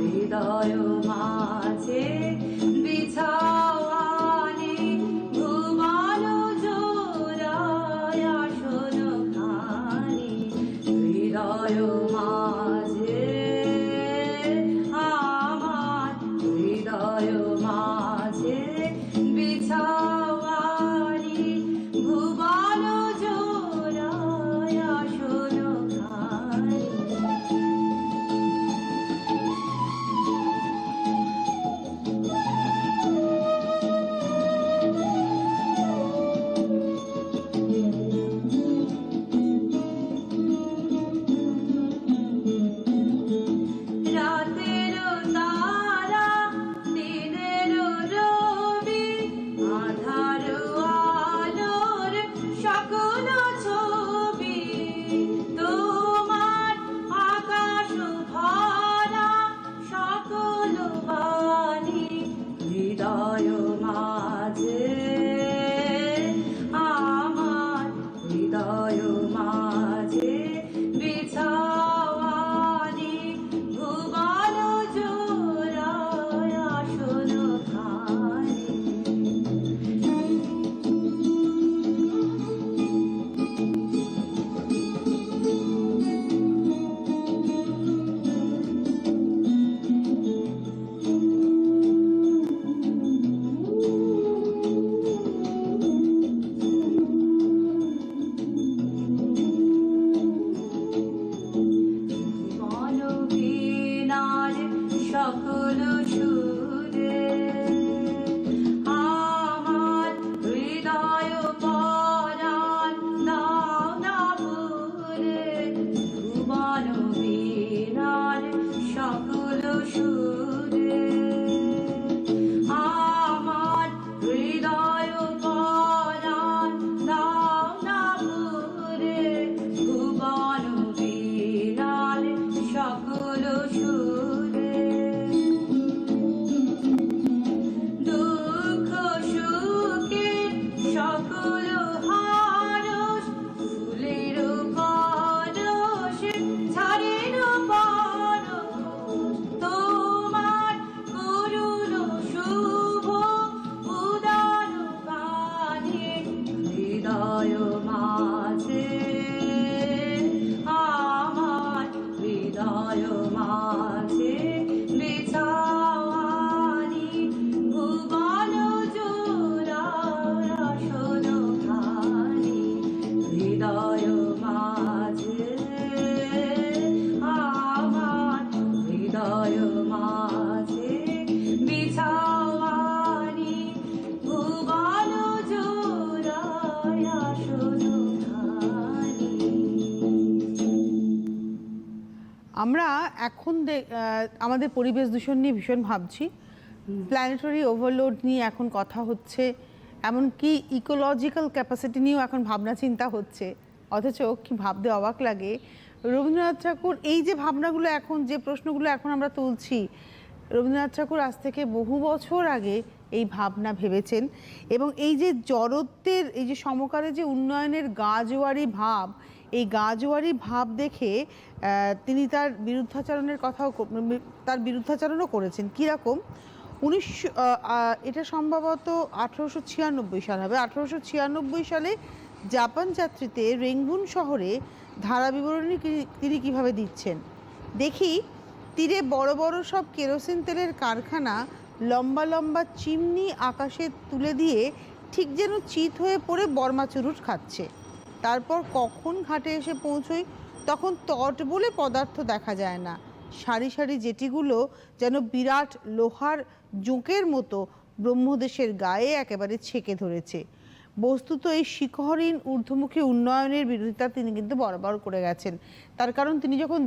হৃদয় মাঝে সকল সুরে আমার হৃদয় পরাণ দাও না ভুলে ভুবন বীণার সকল সুরে আমার হৃদয় পরাণ দাও না ভুলে ভুবন বীণার সকল সুরে দুঃখ সুখে সকল হারস ফুলের পরশ ঝাড়ের পরশ তোমার করুণ শুভ উদার বাণী হৃদয় মাঝে আমার হৃদয় মাঝে বিছাওয়ানি ভুবন জোড়ার আসন খানি হৃদয় মাঝে আমার হৃদয় মাঝে বিছাওয়ানি ভুবন জোড়ার আসন খানি। আমরা এখন আমাদের পরিবেশ দূষণ নিয়ে ভীষণ ভাবছি, প্ল্যানেটারি ওভারলোড নিয়ে এখন কথা হচ্ছে, এমনকি ইকোলজিক্যাল ক্যাপাসিটি নিয়েও এখন ভাবনা চিন্তা হচ্ছে। অথচ কি ভাবতে অবাক লাগে, রবীন্দ্রনাথ ঠাকুর এই যে ভাবনাগুলো এখন, যে প্রশ্নগুলো এখন আমরা তুলছি, রবীন্দ্রনাথ ঠাকুর আজ থেকে বহু বছর আগে এই ভাবনা ভেবেছেন। এবং এই যে জড়ত্বের, এই যে সমকালে যে উন্নয়নের গাজোয়ারি ভাব, এই গাজোয়ারি ভাব দেখে তিনি তার বিরুদ্ধাচরণও করেছেন। কীরকম? এটা সম্ভবত 1896 সাল হবে। 1896 সালে জাপান যাত্রীতে রেঙ্গুন শহরে ধারা বিবরণী তিনি কিভাবে দিচ্ছেন। দেখি, তীরে বড় বড় সব কেরোসিন তেলের কারখানা লম্বা লম্বা চিমনি আকাশে তুলে দিয়ে ঠিক যেন চিত হয়ে পড়ে বর্মা চুরুট খাচ্ছে। তারপর কখন ঘাটে এসে পৌঁছই, তখন তট বলে পদার্থ দেখা যায় না। সারি সারি জেটিগুলো যেন বিরাট লোহার জোঁকের মতো ব্রহ্মদেশের গায়ে একেবারে ছেঁকে ধরেছে। বস্তুত এই শিখরহীন ঊর্ধ্বমুখী উন্নয়নের বিরোধিতা তিনি কিন্তু বরাবর করে গেছেন। তার কারণ তিনি যখন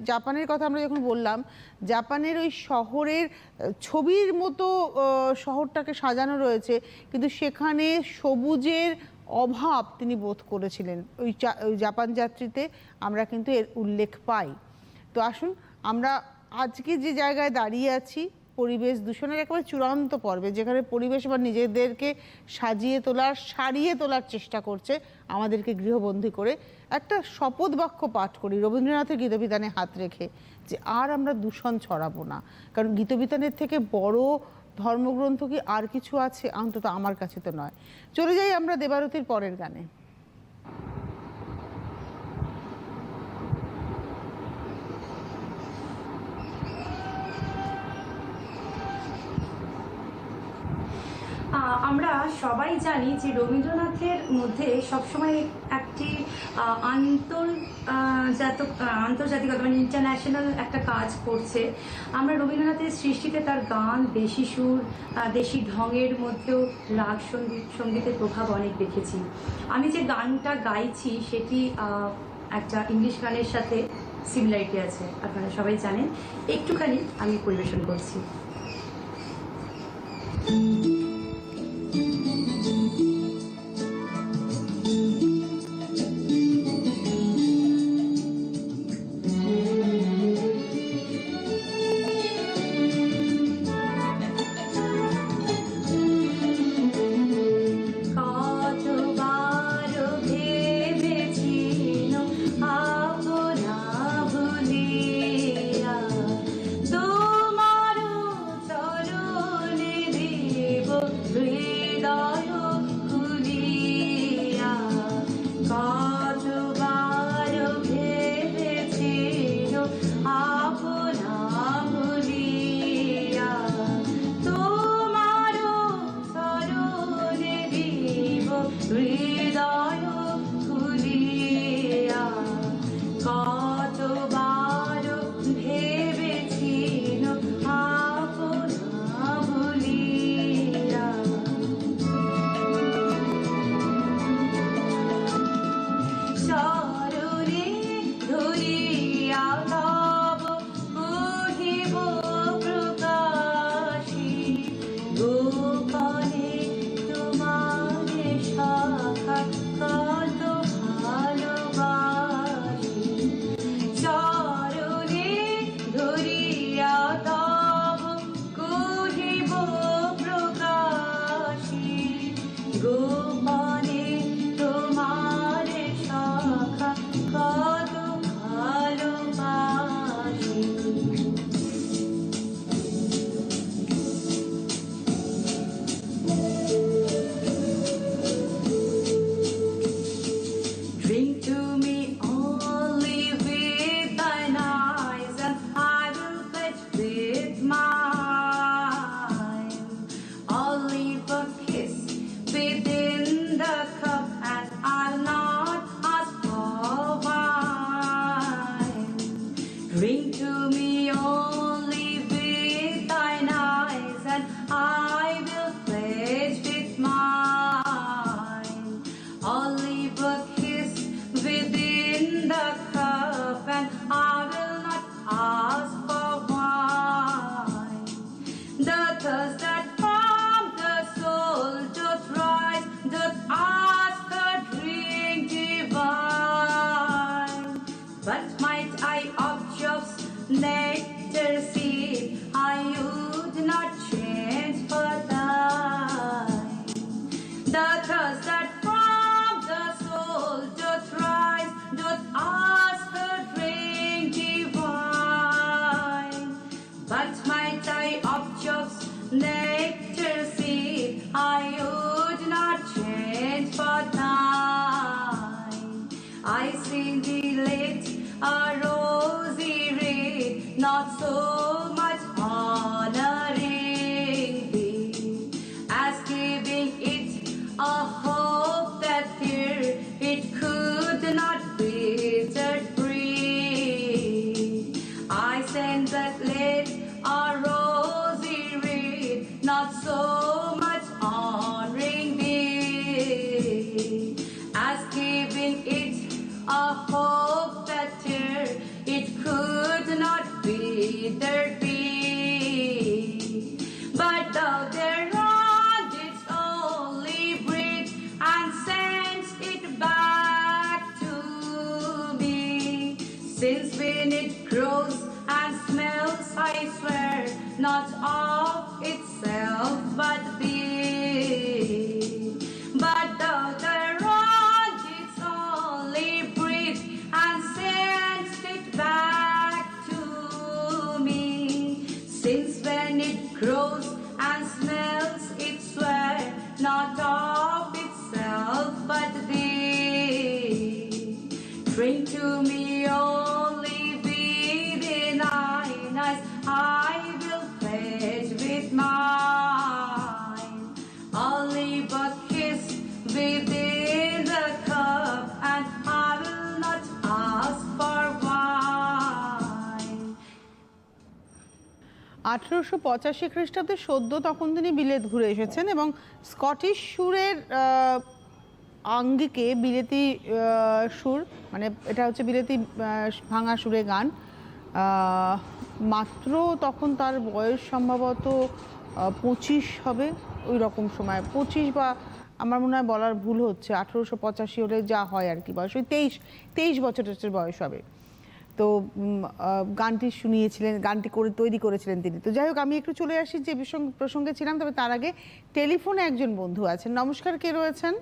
জাপানের কথা আমরা যখন বললাম, জাপানের ওই শহরের ছবির মতো শহরটাকে সাজানো রয়েছে, কিন্তু সেখানে সবুজের অভাব তিনি বোধ করেছিলেন। ওই জাপান যাত্রীতে আমরা কিন্তু এর উল্লেখ পাই। তো আসুন আমরা আজকে যে জায়গায় দাঁড়িয়ে আছি, পরিবেশ দূষণের একেবারে চূড়ান্ত পর্বে, যেখানে পরিবেশ বা নিজেদেরকে সারিয়ে তোলার চেষ্টা করছে আমাদেরকে গৃহবন্দী করে, একটা শপথ বাক্য পাঠ করি রবীন্দ্রনাথের গীতবিতানে হাত রেখে, যে আর আমরা দূষণ ছড়াবো না। কারণ গীতবিতানের থেকে বড় ধর্মগ্রন্থ কি আর কিছু আছে? অন্তত আমার কাছে তো নয়। চলে যাই আমরা দেবারতির পরের গানে। আমরা সবাই জানি যে রবীন্দ্রনাথের মধ্যে সবসময় একটি আন্তর্জাতিকতা মানে ইন্টারন্যাশনাল একটা কাজ করছে। আমরা রবীন্দ্রনাথের সৃষ্টিতে তার গান, দেশি সুর, দেশি ঢঙের মধ্যেও রাগ সঙ্গীতের প্রভাব অনেক দেখেছি। আমি যে গানটা গাইছি সেটি একটা ইংলিশ গানের সাথে সিমিলারিটি আছে, আপনারা সবাই জানেন। একটুখানি আমি পরিবেশন করছি। তোমার চরণে nectar seed I would not change for thine. I see thee lit a rosy red, not so much honoring thee as giving it a hope that here it could not be set free. I send that lit a rosy red, not so much honoring thee as giving it a hope that here it could not be there be. But thou thereon didst only breathe and sends it back to me. Since when it grows and smells, I swear, not of itself but thee. But thou thereon didst only breathe and sends it back to me. Since when it grows and smells, it swear, not of itself but thee. Drink to me only within thine eyes, I will pledge with mine. Only but kiss within the cup, and I will not ask for wine. 1885 খ্রিস্টাব্দে সদ্য তখন তিনি বিলেত ঘুরে এসেছেন এবং Scottish সুরের আঙ্গিকে বিলেতি সুর, মানে এটা হচ্ছে বিলেতি ভাঙা সুরে গান। মাত্র তখন তার বয়স সম্ভবত 25 হবে, ওই রকম সময় 25 বা আমার মনে হয় বলার ভুল হচ্ছে, 1885 হলে যা হয় আর কি বয়স, ওই 23 বছরের বয়স হবে। তো গানটি শুনিয়েছিলেন, গানটি তৈরি করেছিলেন তিনি। তো যাই হোক, আমি একটু চলে আসি যে প্রসঙ্গে ছিলাম, তবে তার আগে টেলিফোনে একজন বন্ধু আছেন। নমস্কার, কে রয়েছেন?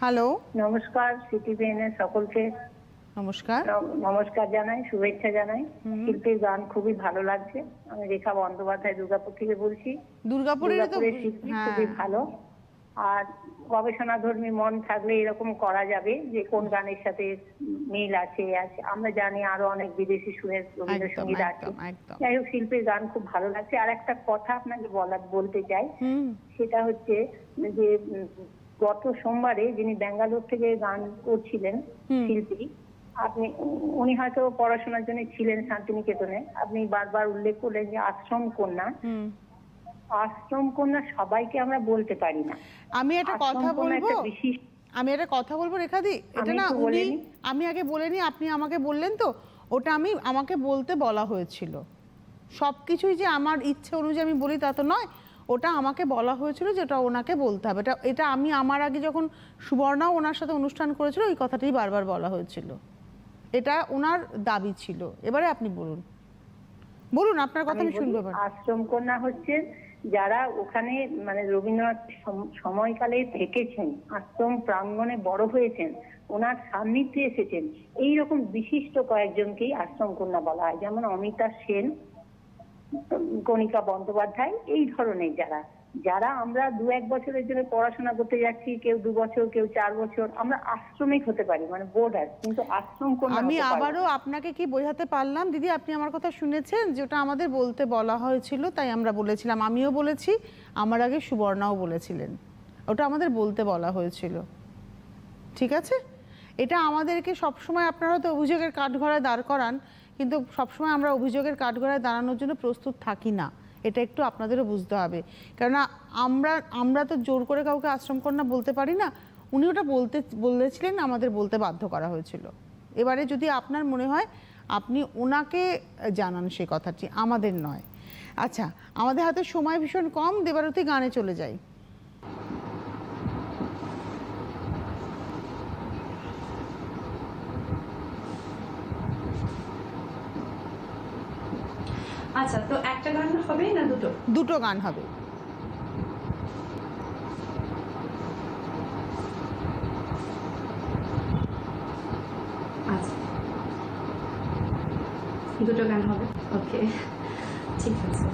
হ্যালো, নমস্কার সিটিভিএনের সকলকে নমস্কার। নমস্কার জানাই, শুভেচ্ছা জানাই। শিল্পীর গান খুবই ভালো লাগছে। আমি রেখা বন্দ্যোপাধ্যায় দুর্গাপুর থেকে বলছি। দুর্গাপুরের শিল্পী খুবই ভালো, আর গবেষণাধর্মী মন থাকলে এরকম করা যাবে যে কোন গানের সাথে মিল আছে। আমরা জানি আরো অনেক বিদেশি সুরের রবীন্দ্রসঙ্গীত আছে। যাই হোক, শিল্পীর গান খুব ভালো লাগছে। আর একটা কথা আপনাকে বলতে চাই, সেটা হচ্ছে যে গত সোমবারে যিনি ব্যাঙ্গালোর থেকে গান করছিলেন শিল্পী, উনি হয়তো পড়াশোনার জন্য ছিলেন শান্তিনিকেতনে। আপনি বারবার উল্লেখ করলেন যে আশ্রম কন্যা। আশ্রম কন্যা সবাইকে আমরা বলতে পারি না। আমি একটা কথা বলবো রেখাদি, এটা না আমি আগে বলিনি, আপনি আমাকে বললেন, তো ওটা আমাকে বলতে বলা হয়েছিল। সবকিছুই যে আমার ইচ্ছে অনুযায়ী আমি বলি তা তো নয়, ওটা আমাকে বলা হয়েছিল যে ওটা ওনাকে বলতে হবে। এটা আমি আমার আগে যখন সুবর্ণাও ওনার সাথে অনুষ্ঠান করেছিল, ওই কথাটাই বারবার বলা হয়েছিল। এটা ওনার দাবি ছিল। এবারে আপনি বলুন আপনার কথা আমি শুনবো। আশ্রম কন্যা হচ্ছে যারা ওখানে মানে রবীন্দ্রনাথ সময়কালে থেকেছেন, আশ্রম প্রাঙ্গণে বড় হয়েছেন, ওনার সান্নিধ্যে এসেছেন, এইরকম বিশিষ্ট কয়েকজনকেই আশ্রম কন্যা বলা হয়। যেমন অমিতা সেন, কণিকা বন্দ্যোপাধ্যায়, এই ধরনের যারা আমরা 2-1 বছরের জন্য পড়াশোনা করতে যাচ্ছি, কেউ 2 বছর, কেউ 4 বছর, আমরা আশ্রমিক হতে পারি, মানে বোর্ডার, কিন্তু আশ্রম কন্যা। আমি আবারও আপনাকে কি বোঝাতে পারলাম দিদি? আপনি আমার কথা শুনেছেন, যেটা আমাদের বলতে বলা হয়েছিল তাই আমরা বলেছিলাম। আমিও বলেছি, আমার আগে সুবর্ণাও বলেছিলেন, ওটা আমাদের বলতে বলা হয়েছিল। ঠিক আছে, এটা আমাদেরকে সবসময়, আপনারা তো অভিযোগের কাঠগড়ায় দাঁড় করান, কিন্তু সবসময় আমরা অভিযোগের কাঠগড়ায় দাঁড়ানোর জন্য প্রস্তুত থাকি না। এটা একটু আপনাদেরও বুঝতে হবে, কেননা আমরা তো জোর করে কাউকে আশ্রম কন্যা বলতে পারি না। উনি ওটা বলেছিলেন, আমাদের বলতে বাধ্য করা হয়েছিল। এবারে যদি আপনার মনে হয়, আপনি ওনাকে জানান সেই কথাটি, আমাদের নয়। আচ্ছা, আমাদের হাতে সময় ভীষণ কম, দেবারতী গানে চলে যাই। আচ্ছা, তো একটা গান হবে না দুটো গান হবে। আচ্ছা, দুটো গান হবে, ওকে, ঠিক আছে।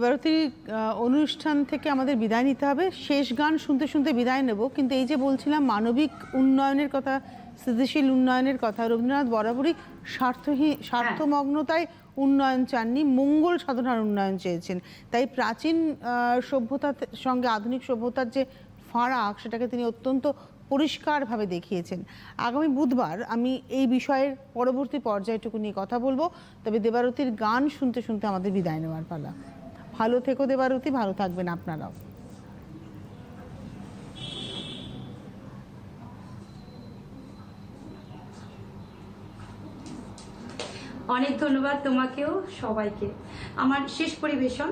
দেবারতী অনুষ্ঠান থেকে আমাদের বিদায় নিতে হবে। শেষ গান শুনতে শুনতে বিদায় নেব, কিন্তু এই যে বলছিলাম মানবিক উন্নয়নের কথা, স্থিতিশীল উন্নয়নের কথা, রবীন্দ্রনাথ বরাবরই স্বার্থমগ্নতায় উন্নয়ন চাননি, মঙ্গল সাধনার উন্নয়ন চেয়েছেন। তাই প্রাচীন সভ্যতার সঙ্গে আধুনিক সভ্যতার যে ফারাক, সেটাকে তিনি অত্যন্ত পরিষ্কারভাবে দেখিয়েছেন। আগামী বুধবার আমি এই বিষয়ের পরবর্তী পর্যায়টুকু নিয়ে কথা বলবো। তবে দেবারতীর গান শুনতে শুনতে আমাদের বিদায় নেওয়ার পালা। ভালো থেকো দেবারতী, ভালো থাকবেন আপনারাও। অনেক ধন্যবাদ তোমাকেও, সবাইকে। আমার শেষ পরিবেশন